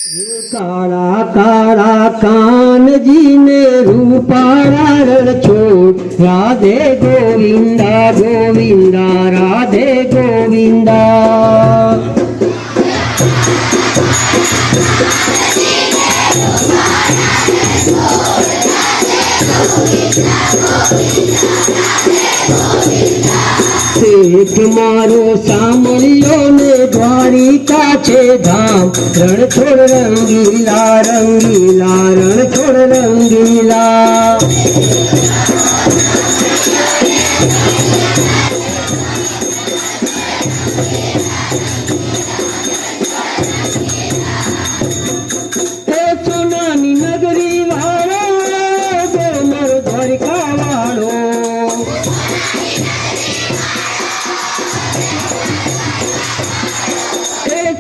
काला काला कान जी ने रूपारा रण छोड़ राधे गोविंदा गोविंदा राधे गोविंदा। एक मारो सामलियो ने द्वारिका छे धाम रण छोड़ रंगीला रंगीला रण छोड़ रंगीला। सोनानी नगरी वालो गोमर द्वारिका वालो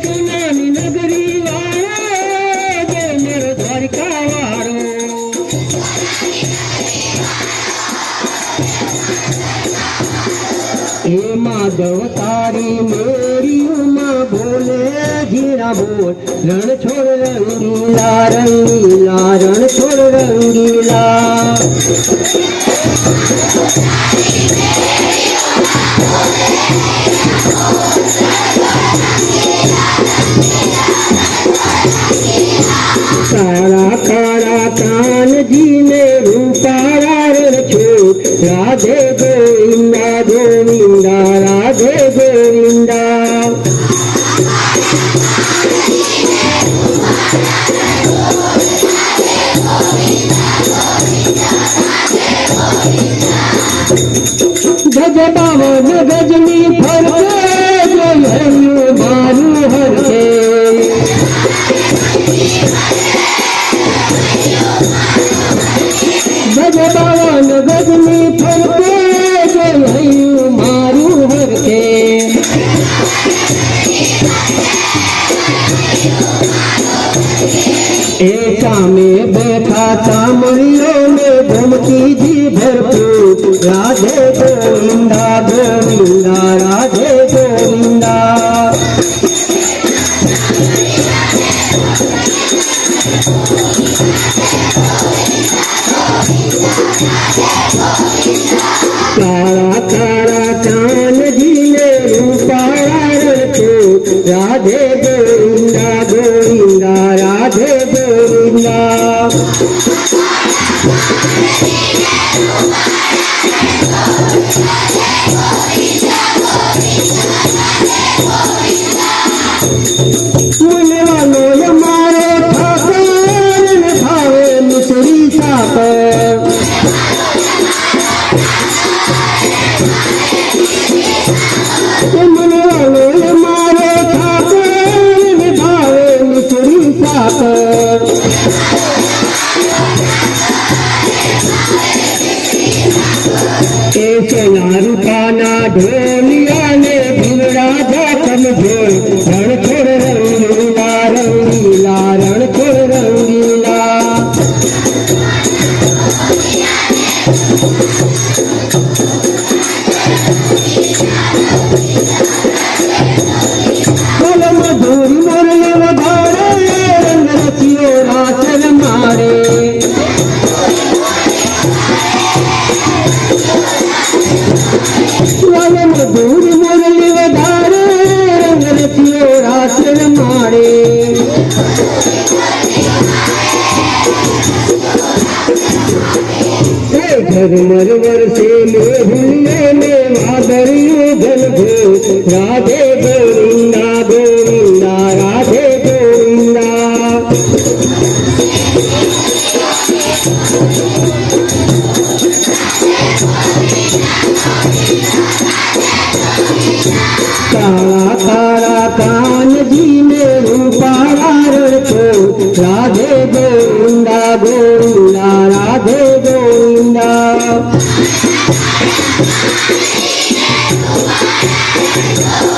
सोनानी नगरी वालो गोमर द्वारिका वालो। हे माधव तारी मेरी उमा बोले जीरा बोल रण छोड़ रंगीला रंगीला रण छोड़ रंगीला। काला काला कान जी ने रूपारा रण छोड़ राधे गोविंदा गोविंदा राधे गोविंदा। गज बावन गजनी फरके जो मारू हरके गज बावन गजनी फरके जो मारू हरके। ऐसा में बैठा सामरियों में घूमती जी भरपूर राधे गोविंदा गोविंदा राधे गोविंदा। काला काला कान जी ने रूपारा रण राधे गोविंदा गोविंदा राधे गोविंदा। मुने वालों हमारे ठाकुर भावे मिसरी साकर मुने वालों हमारे ठाकुर भावे मिसरी साकर। ऐसे नारू काना ढोलिया ने भिवड़ा जाकम ढोल रण छोड़ रंगीला रंगीला रण छोड़ रंगीला। कल मधुरी मुरली वधारे रंग रचियो रासन मारे मधुर मुरली वधारे रंग रचियो रासन मारे। घर मरवर से मेहुल्ले में मादरियो घन घो राधे गोविंदा गोविंदा राधे गोविंदा। काला काला कान जी ने रूपारा रण छोड़ राधे गोविंदा गोविंदा राधे गोविंदा। Oh